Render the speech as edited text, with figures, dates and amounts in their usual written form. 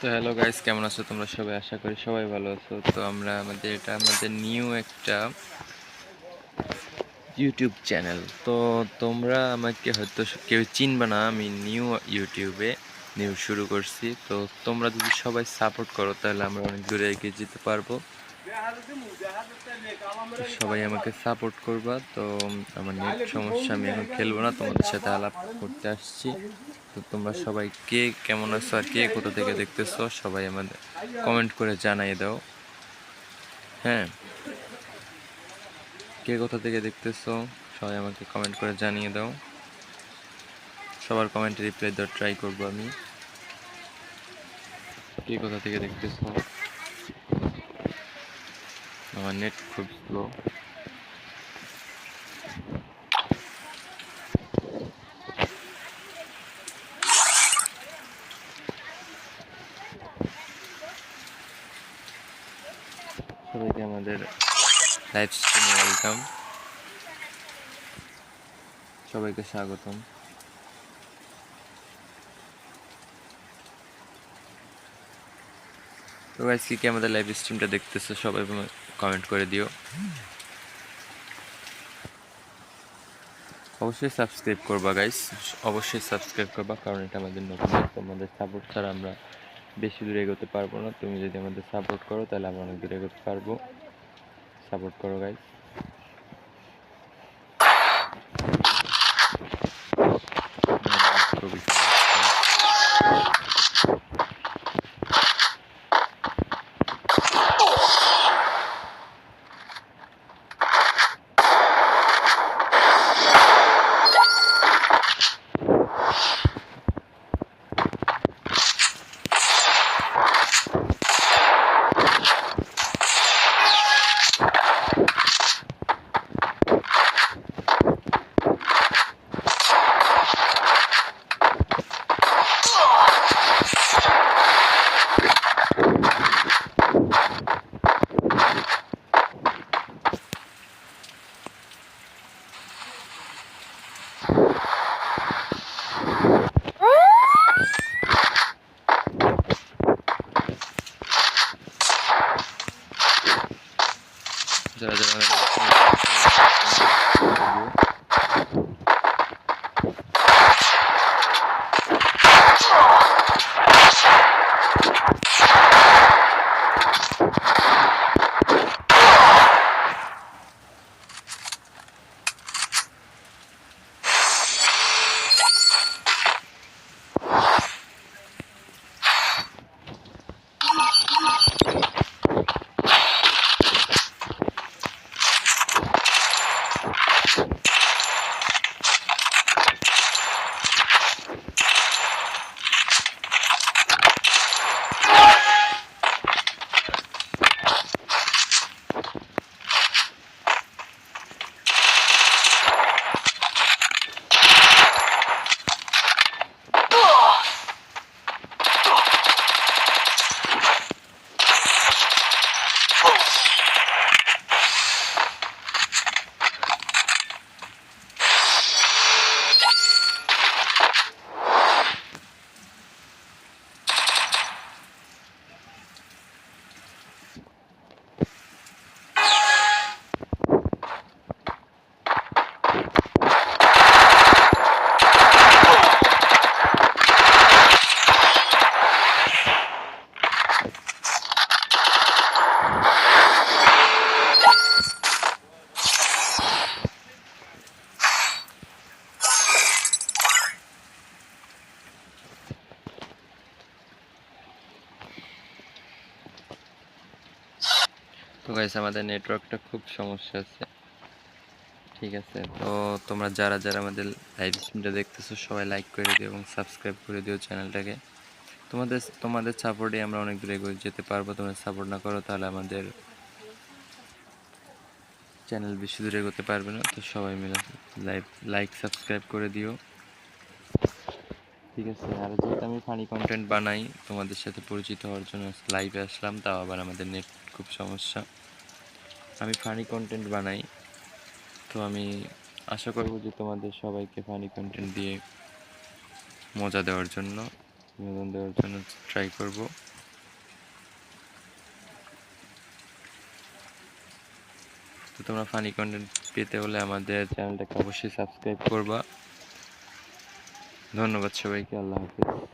তো hello guys, কেমন আছো তোমরা সবাই? আশা করি সবাই ভালো আছো। তো আমরা আমাদের নিউ একটা ইউটিউব চ্যানেল। তো তোমরা আমাকে হয়তো কেউ চিনবে না, আমি ইউটিউবে শুরু করছি। তো তোমরা যদি সবাই সাপোর্ট করো তাহলে আমরা অনেক দূরে এগিয়ে যেতে পারবো। তো সবাই আমাকে সাপোর্ট করবা। তো আমার নেট সমস্যা, আমি এখন খেলবো না, তোমাদের সাথে আলাপ করতে আসছি। তো তোমরা সবাই কে কেমন আছো আর কে কোথা থেকে দেখতেছো সবাই আমাদের কমেন্ট করে জানিয়ে দাও। হ্যাঁ, কে কোথা থেকে দেখতেছো সবাই আমাকে কমেন্ট করে জানিয়ে দাও। সবার কমেন্টে রিপ্লাই দেওয়ার ট্রাই করবো আমি। কে কোথা থেকে দেখতেছো? আমার নেট খুব স্লো। সবাইকে আমাদের লাইভ স্ট্রিমে ওয়েলকাম, সবাইকে স্বাগতম। তো গাইস, কি আমাদের লাইভ স্ট্রিমটা দেখতেছো সবাই কমেন্ট করে দিও। অবশ্যই সাবস্ক্রাইব করবা গাইস, অবশ্যই সাবস্ক্রাইব করবা, কারণ এটা আমাদের নতুন। তোমাদের সাপোর্ট ছাড়া আমরা বেশি দূরে এগোতে পারবো না। তুমি যদি আমাদের সাপোর্ট করো তাহলে আমরা অনেক দূরে এগোতে পারবো। সাপোর্ট করো গাইস। যারা যারা তো গাইস, আমাদের নেটওয়ার্কটা খুব সমস্যা আছে। ঠিক আছে, তো তোমরা যারা যারা আমাদের লাইভ স্ট্রিমটা দেখতেছো সবাই লাইক করে দিও এবং সাবস্ক্রাইব করে দিও চ্যানেলটাকে। তোমাদের সাপোর্টে আমরা অনেক দূরে এগিয়ে যেতে পারবো। তোমরা সাপোর্ট না করো তাহলে আমাদের চ্যানেল বেশি দূরে এগোতে পারবে না। তো সবাই মিলে লাইক সাবস্ক্রাইব করে দিও। ঠিক আছে, আর যেহেতু আমি ফানি কন্টেন্ট বানাই, তোমাদের সাথে পরিচিত হওয়ার জন্য লাইভে আসলাম, তাও আবার আমাদের নেট খুব সমস্যা। আমি ফানি কন্টেন্ট বানাই, তো তো আমি আশা করব যে তোমাদের সবাইকে ফানি কন্টেন্ট দিয়ে মজা দেওয়ার জন্য, বিনোদন দেওয়ার জন্য ট্রাই করব। তো তোমরা ফানি কন্টেন্ট পেতে হলে আমাদের চ্যানেলটাকে অবশ্যই সাবস্ক্রাইব করবা। ধন্যবাদ সবাইকে, আল্লাহ হাফেজ।